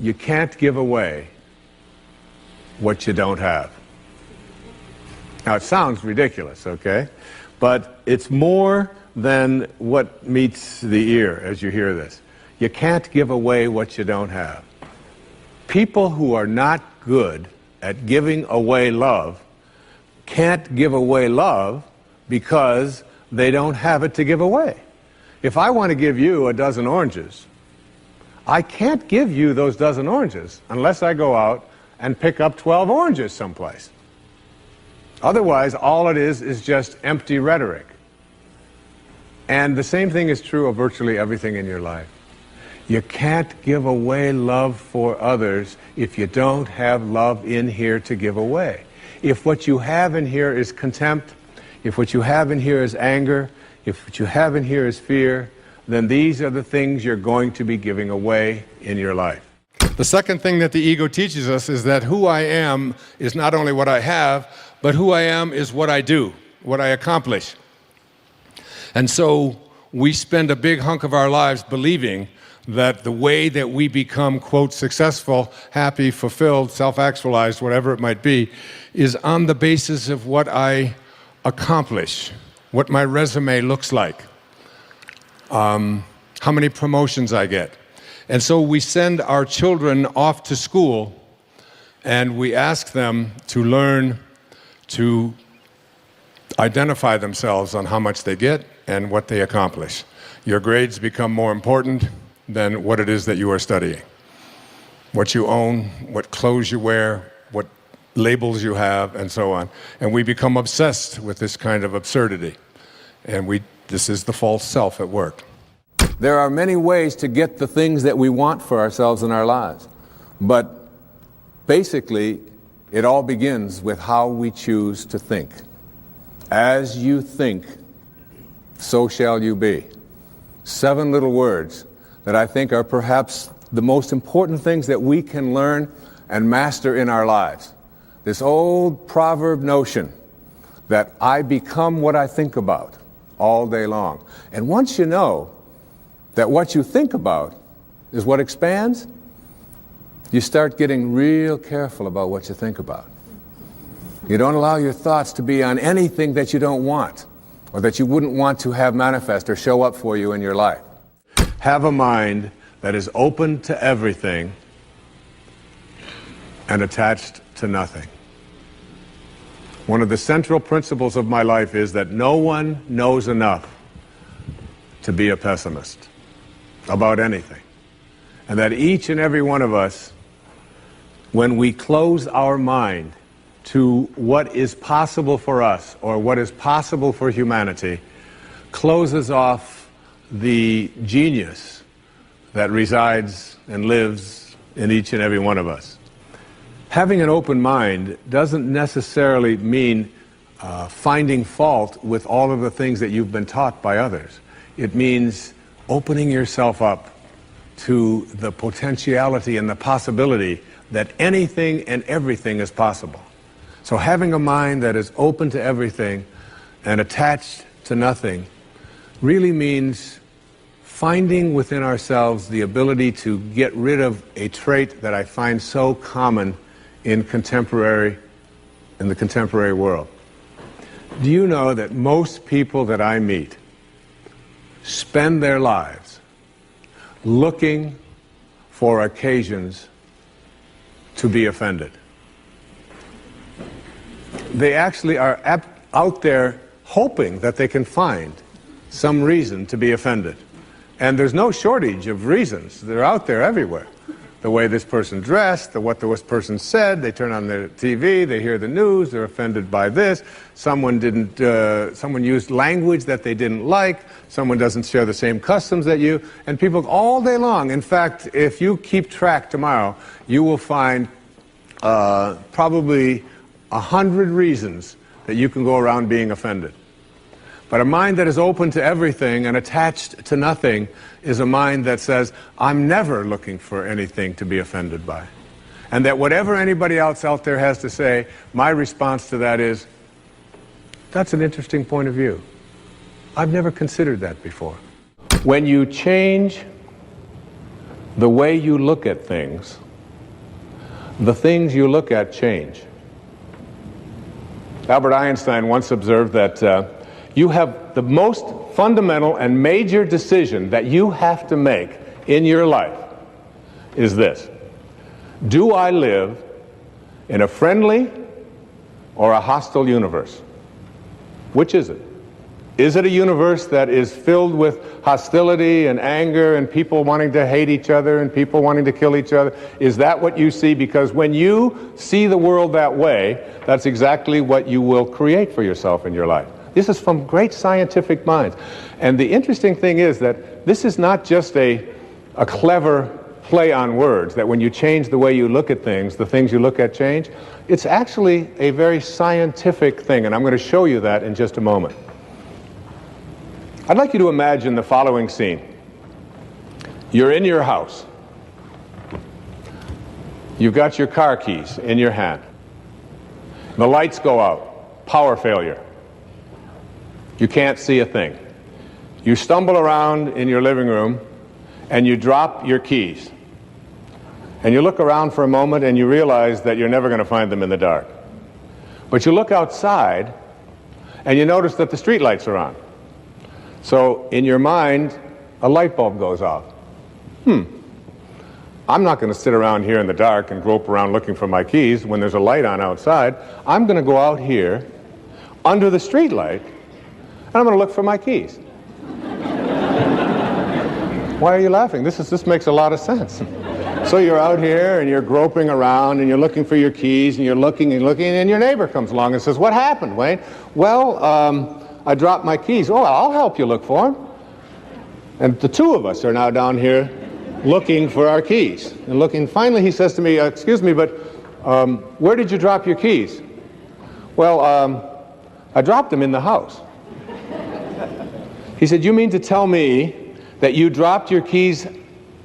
you can't give away what you don't have. Now, it sounds ridiculous, okay? But it's more than what meets the ear as you hear this. You can't give away what you don't have. People who are not good at giving away love can't give away love because they don't have it to give away. If I want to give you a dozen oranges, I can't give you those dozen oranges unless I go out and pick up 12 oranges someplace. Otherwise, all it is just empty rhetoric. And the same thing is true of virtually everything in your life. You can't give away love for others if you don't have love in here to give away. If what you have in here is contempt, if what you have in here is anger, if what you have in here is fear, then these are the things you're going to be giving away in your life. The second thing that the ego teaches us is that who I am is not only what I have, but who I am is what I do, what I accomplish. And so we spend a big hunk of our lives believing that the way that we become, quote, successful, happy, fulfilled, self-actualized, whatever it might be, is on the basis of what I accomplish, what my resume looks like, how many promotions I get. And so we send our children off to school and we ask them to learn to identify themselves on how much they get and what they accomplish. Your grades become more important than what it is that you are studying. What you own, what clothes you wear, what labels you have, and so on. And we become obsessed with this kind of absurdity. And this is the false self at work. There are many ways to get the things that we want for ourselves in our lives. But basically, it all begins with how we choose to think. As you think, so shall you be. 7 little words that I think are perhaps the most important things that we can learn and master in our lives. This old proverb notion that I become what I think about all day long. And once you know that what you think about is what expands, you start getting real careful about what you think about. You don't allow your thoughts to be on anything that you don't want or that you wouldn't want to have manifest or show up for you in your life. Have a mind that is open to everything and attached to nothing. One of the central principles of my life is that no one knows enough to be a pessimist about anything. And that each and every one of us, when we close our mind to what is possible for us or what is possible for humanity, closes off the genius that resides and lives in each and every one of us. Having an open mind doesn't necessarily mean finding fault with all of the things that you've been taught by others. It means opening yourself up to the potentiality and the possibility that anything and everything is possible. So having a mind that is open to everything and attached to nothing really means finding within ourselves the ability to get rid of a trait that I find so common in the contemporary world. Do you know that most people that I meet spend their lives looking for occasions to be offended? They actually are out there hoping that they can find some reason to be offended. And there's no shortage of reasons. They're out there everywhere. The way this person dressed, what this person said, they turn on their TV, they hear the news, they're offended by this, someone used language that they didn't like, someone doesn't share the same customs that you, and people all day long. In fact, if you keep track tomorrow, you will find probably 100 reasons that you can go around being offended. But a mind that is open to everything and attached to nothing is a mind that says, I'm never looking for anything to be offended by. And that whatever anybody else out there has to say, my response to that is, that's an interesting point of view. I've never considered that before. When you change the way you look at things, the things you look at change. Albert Einstein once observed that you have the most fundamental and major decision that you have to make in your life is this: do I live in a friendly or a hostile universe? Which is it? Is it a universe that is filled with hostility and anger and people wanting to hate each other and people wanting to kill each other? Is that what you see? Because when you see the world that way, that's exactly what you will create for yourself in your life. This is from great scientific minds. And the interesting thing is that this is not just a clever play on words, that when you change the way you look at things, the things you look at change. It's actually a very scientific thing, and I'm going to show you that in just a moment. I'd like you to imagine the following scene. You're in your house. You've got your car keys in your hand. The lights go out. Power failure. You can't see a thing. You stumble around in your living room and you drop your keys. And you look around for a moment and you realize that you're never going to find them in the dark. But you look outside and you notice that the street lights are on. So in your mind, a light bulb goes off. I'm not going to sit around here in the dark and grope around looking for my keys when there's a light on outside. I'm going to go out here under the street light and I'm going to look for my keys. Why are you laughing? This makes a lot of sense. So you're out here and you're groping around and you're looking for your keys and you're looking and looking, and your neighbor comes along and says, "What happened, Wayne?" "Well, I dropped my keys." "Oh, I'll help you look for them." And the two of us are now down here looking for our keys and looking. Finally, he says to me, "Excuse me, but where did you drop your keys?" "Well, I dropped them in the house." He said, "You mean to tell me that you dropped your keys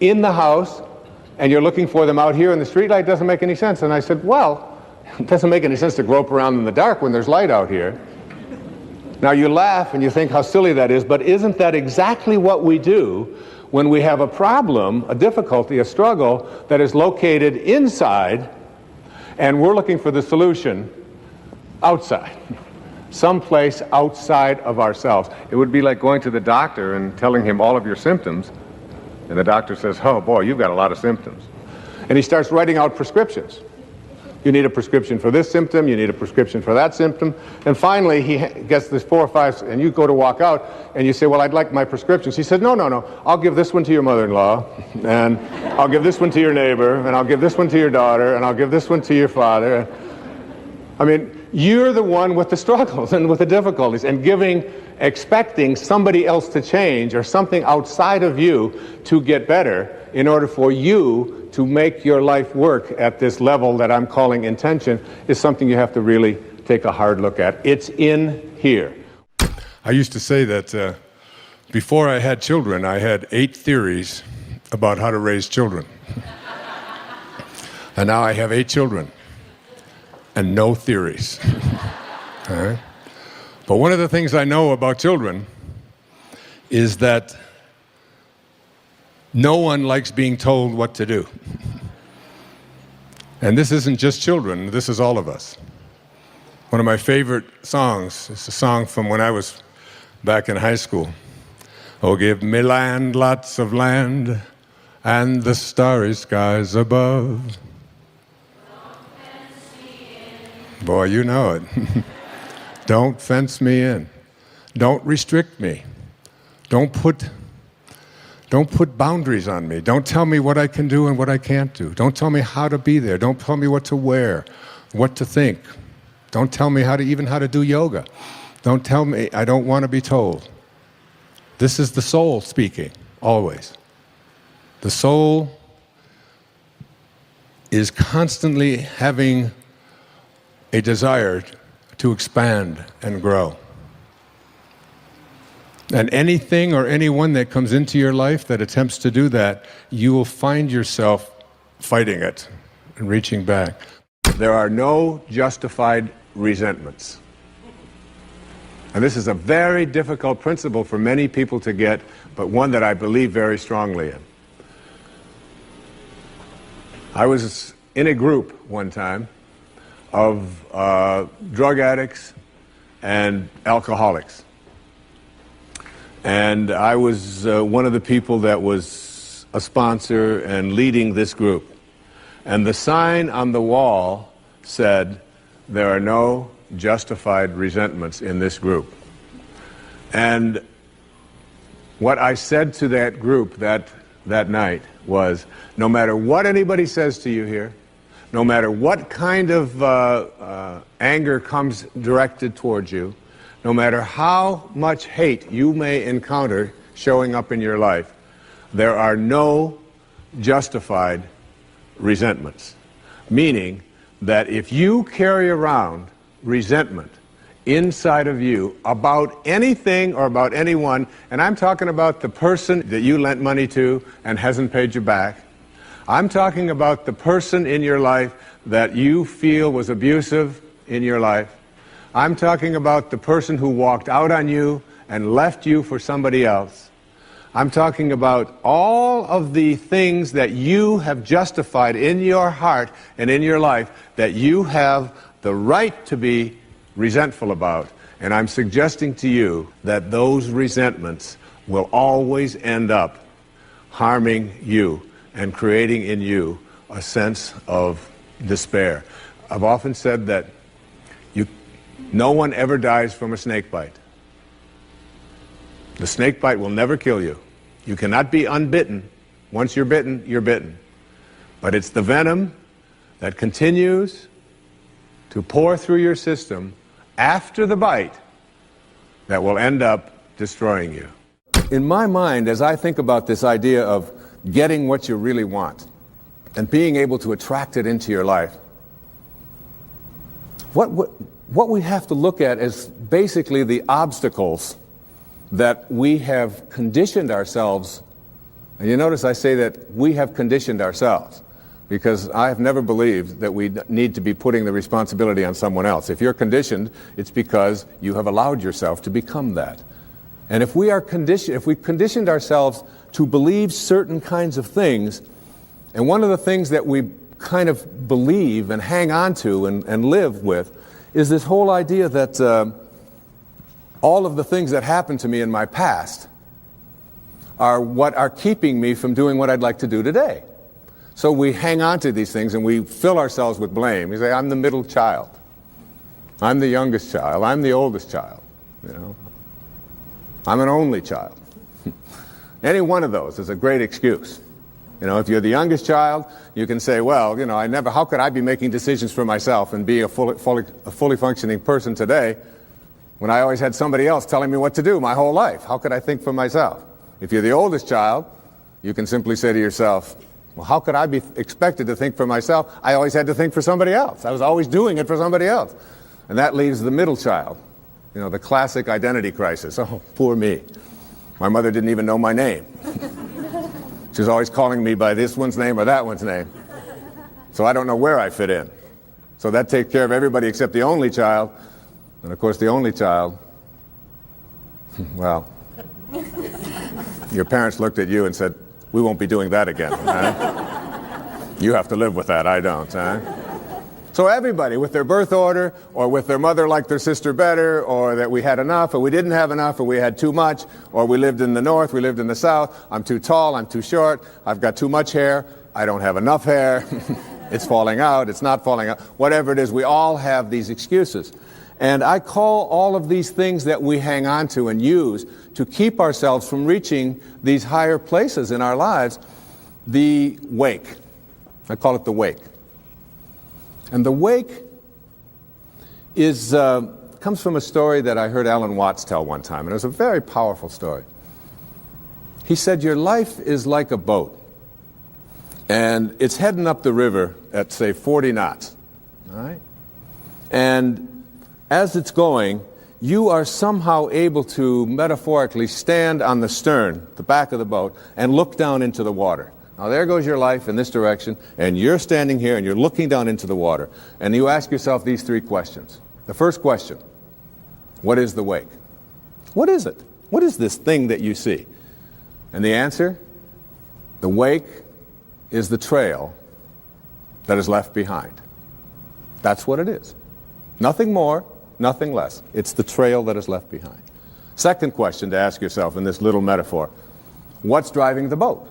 in the house and you're looking for them out here in the streetlight? Doesn't make any sense." And I said, "Well, it doesn't make any sense to grope around in the dark when there's light out here." Now you laugh and you think how silly that is, but isn't that exactly what we do when we have a problem, a difficulty, a struggle that is located inside and we're looking for the solution outside? Someplace outside of ourselves. It would be like going to the doctor and telling him all of your symptoms, and the doctor says, "Oh boy, you've got a lot of symptoms." And he starts writing out prescriptions. You need a prescription for this symptom, you need a prescription for that symptom, and finally he gets this 4 or 5, and you go to walk out, and you say, "Well, I'd like my prescriptions." He said, No, I'll give this one to your mother-in-law, and I'll give this one to your neighbor, and I'll give this one to your daughter, and I'll give this one to your father. I mean, you're the one with the struggles and with the difficulties, and expecting somebody else to change or something outside of you to get better in order for you to make your life work at this level that I'm calling intention is something you have to really take a hard look at. It's in here. I used to say that before I had children, I had 8 theories about how to raise children. And now I have 8 children and no theories. All right? But one of the things I know about children is that no one likes being told what to do. And this isn't just children, this is all of us. One of my favorite songs is a song from when I was back in high school. "Oh, give me land, lots of land, and the starry skies above." Boy, you know it. Don't fence me in. Don't restrict me. Don't put boundaries on me. Don't tell me what I can do and what I can't do. Don't tell me how to be there. Don't tell me what to wear, what to think. Don't tell me how to do yoga. Don't tell me, I don't want to be told. This is the soul speaking, always. The soul is constantly having a desire to expand and grow. And anything or anyone that comes into your life that attempts to do that, you will find yourself fighting it and reaching back. There are no justified resentments. And this is a very difficult principle for many people to get, but one that I believe very strongly in. I was in a group one time of drug addicts and alcoholics. And I was one of the people that was a sponsor and leading this group. And the sign on the wall said, "There are no justified resentments in this group." And what I said to that group that night was, no matter what anybody says to you here, no matter what kind of anger comes directed towards you, no matter how much hate you may encounter showing up in your life, there are no justified resentments. Meaning that if you carry around resentment inside of you about anything or about anyone, and I'm talking about the person that you lent money to and hasn't paid you back, I'm talking about the person in your life that you feel was abusive in your life, I'm talking about the person who walked out on you and left you for somebody else. I'm talking about all of the things that you have justified in your heart and in your life that you have the right to be resentful about. And I'm suggesting to you that those resentments will always end up harming you and creating in you a sense of despair. I've often said that no one ever dies from a snake bite. The snake bite will never kill you. You cannot be unbitten. Once you're bitten, you're bitten. But it's the venom that continues to pour through your system after the bite that will end up destroying you. In my mind, as I think about this idea of getting what you really want and being able to attract it into your life, what we have to look at is basically the obstacles that we have conditioned ourselves. And you notice I say that we have conditioned ourselves, because I have never believed that we need to be putting the responsibility on someone else. If you're conditioned, it's because you have allowed yourself to become that. And if we are conditioned, if we've conditioned ourselves to believe certain kinds of things, and one of the things that we kind of believe and hang on to and live with is this whole idea that all of the things that happened to me in my past are what are keeping me from doing what I'd like to do today. So we hang on to these things and we fill ourselves with blame. We say, I'm the middle child. I'm the youngest child. I'm the oldest child. You know, I'm an only child. Any one of those is a great excuse. You know, if you're the youngest child, you can say, well, you know, how could I be making decisions for myself and be a fully functioning person today when I always had somebody else telling me what to do my whole life? How could I think for myself? If you're the oldest child, you can simply say to yourself, well, how could I be expected to think for myself? I always had to think for somebody else. I was always doing it for somebody else. And that leaves the middle child, you know, the classic identity crisis. Oh, poor me. My mother didn't even know my name. She was always calling me by this one's name or that one's name. So I don't know where I fit in. So that takes care of everybody except the only child. And of course the only child, well, your parents looked at you and said, we won't be doing that again. You have to live with that, I don't. So everybody, with their birth order, or with their mother liked their sister better, or that we had enough, or we didn't have enough, or we had too much, or we lived in the north, we lived in the south, I'm too tall, I'm too short, I've got too much hair, I don't have enough hair, it's falling out, it's not falling out, whatever it is, we all have these excuses. And I call all of these things that we hang on to and use to keep ourselves from reaching these higher places in our lives, the wake. I call it the wake. And the wake is comes from a story that I heard Alan Watts tell one time, and it was a very powerful story. He said, your life is like a boat, and it's heading up the river at, say, 40 knots, all right? And as it's going, you are somehow able to metaphorically stand on the stern, the back of the boat, and look down into the water. Now there goes your life in this direction, and you're standing here and you're looking down into the water, and you ask yourself these three questions. The first question, what is the wake? What is it? What is this thing that you see? And the answer, the wake is the trail that is left behind. That's what it is. Nothing more, nothing less. It's the trail that is left behind. Second question to ask yourself in this little metaphor: what's driving the boat?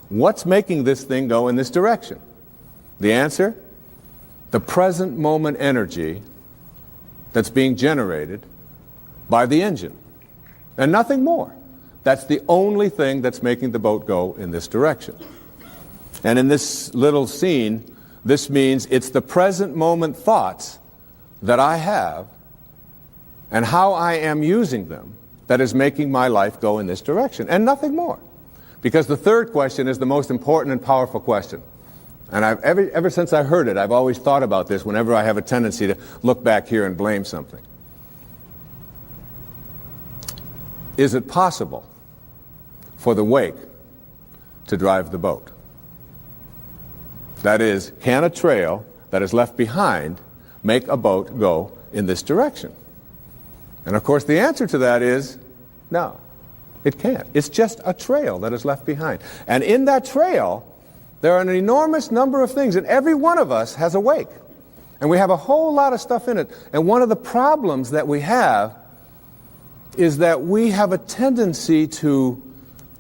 What's making this thing go in this direction? The answer: the present moment energy that's being generated by the engine, and nothing more. That's the only thing that's making the boat go in this direction. And in this little scene, this means it's the present moment thoughts that I have and how I am using them that is making my life go in this direction, and nothing more. Because the third question is the most important and powerful question. And ever since I heard it, I've always thought about this whenever I have a tendency to look back here and blame something. Is it possible for the wake to drive the boat? That is, can a trail that is left behind make a boat go in this direction? And of course the answer to that is no, it can't. It's just a trail that is left behind. And in that trail, there are an enormous number of things, and every one of us has a wake. And we have a whole lot of stuff in it. And one of the problems that we have is that we have a tendency to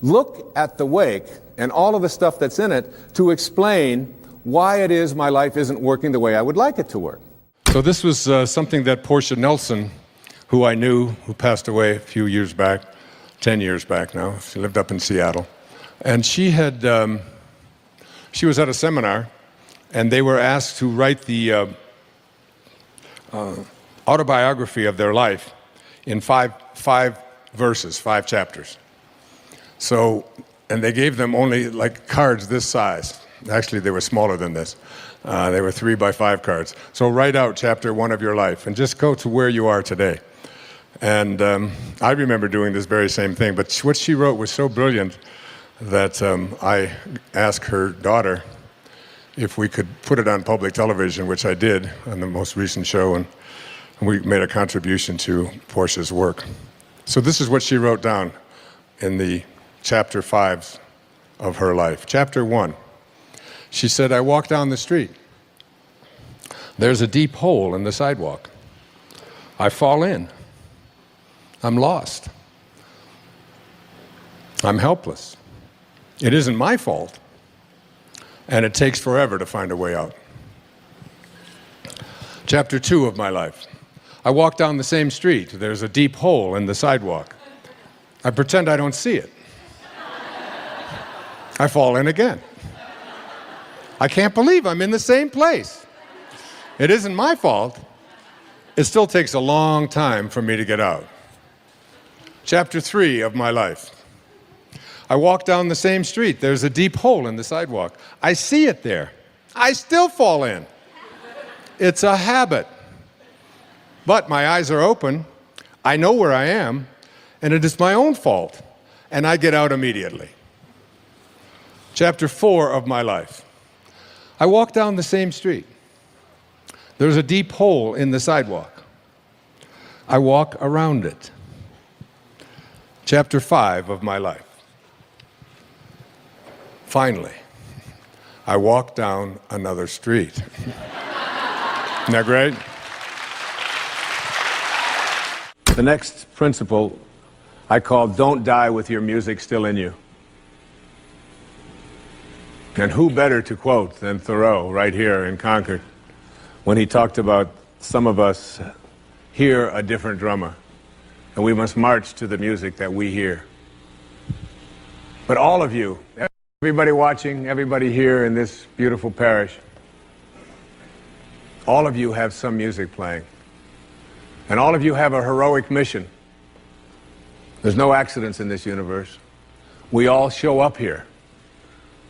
look at the wake and all of the stuff that's in it to explain why it is my life isn't working the way I would like it to work. So this was something that Portia Nelson, who I knew, who passed away a few years back, 10 years back now. She lived up in Seattle. And she was at a seminar, and they were asked to write the autobiography of their life in five verses, 5 chapters. So, and they gave them only like cards this size. Actually, they were smaller than this. They were 3 by 5 cards. So write out chapter 1 of your life and just go to where you are today. And I remember doing this very same thing, but what she wrote was so brilliant that I asked her daughter if we could put it on public television, which I did on the most recent show, and we made a contribution to Portia's work. So this is what she wrote down in the chapter 5 of her life. Chapter 1, she said, I walk down the street. There's a deep hole in the sidewalk. I fall in. I'm lost. I'm helpless. It isn't my fault, and it takes forever to find a way out. Chapter 2 of my life. I walk down the same street. There's a deep hole in the sidewalk. I pretend I don't see it. I fall in again. I can't believe I'm in the same place. It isn't my fault. It still takes a long time for me to get out. Chapter 3 of my life. I walk down the same street. There's a deep hole in the sidewalk. I see it there. I still fall in. It's a habit. But my eyes are open. I know where I am, and it is my own fault, and I get out immediately. Chapter 4 of my life. I walk down the same street. There's a deep hole in the sidewalk. I walk around it. Chapter 5 of my life. Finally, I walk down another street. Isn't that great? The next principle I call don't die with your music still in you. And who better to quote than Thoreau right here in Concord when he talked about some of us hear a different drummer and we must march to the music that we hear. But all of you, everybody watching, everybody here in this beautiful parish, all of you have some music playing. And all of you have a heroic mission. There's no accidents in this universe. We all show up here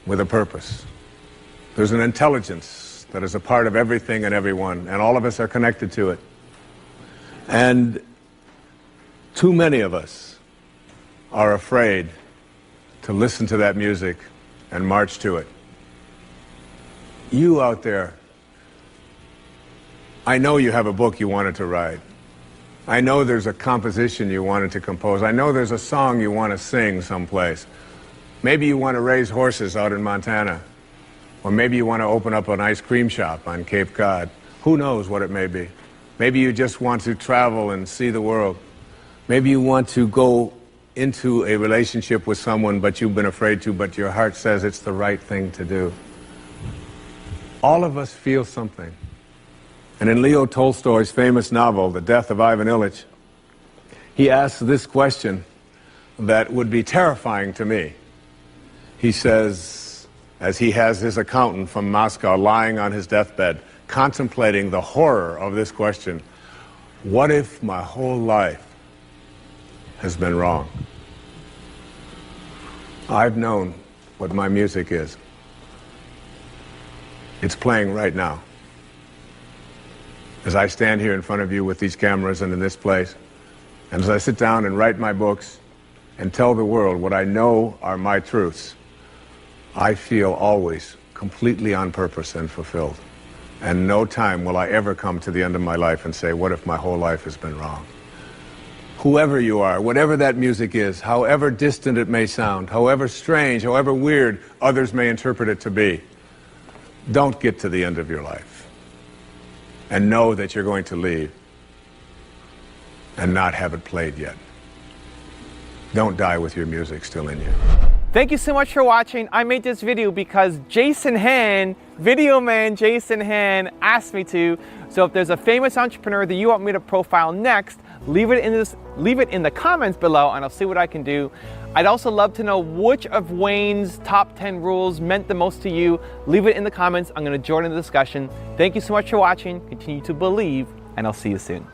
with a purpose. There's an intelligence that is a part of everything and everyone, and all of us are connected to it. And too many of us are afraid to listen to that music and march to it. You out there, I know you have a book you wanted to write. I know there's a composition you wanted to compose. I know there's a song you want to sing someplace. Maybe you want to raise horses out in Montana Or maybe you want to open up an ice cream shop on Cape Cod. Who knows what it may be? Maybe you just want to travel and see the world. Maybe you want to go into a relationship with someone but you've been afraid to, but your heart says it's the right thing to do. All of us feel something. And in Leo Tolstoy's famous novel, The Death of Ivan Ilyich, he asks this question that would be terrifying to me. He says, as he has his accountant from Moscow lying on his deathbed, contemplating the horror of this question, what if my whole life has been wrong? I've known what my music is. It's playing right now. As I stand here in front of you with these cameras and in this place, and as I sit down and write my books and tell the world what I know are my truths, I feel always completely on purpose and fulfilled. And no time will I ever come to the end of my life and say, what if my whole life has been wrong? Whoever you are, whatever that music is, however distant it may sound, however strange, however weird others may interpret it to be, don't get to the end of your life and know that you're going to leave and not have it played yet. Don't die with your music still in you. Thank you so much for watching. I made this video because Jason Han, video man Jason Han, asked me to. So if there's a famous entrepreneur that you want me to profile next, leave it in the comments below and I'll see what I can do. I'd also love to know which of Wayne's top 10 rules meant the most to you. Leave it in the comments. I'm going to join in the discussion. Thank you so much for watching. Continue to believe, and I'll see you soon.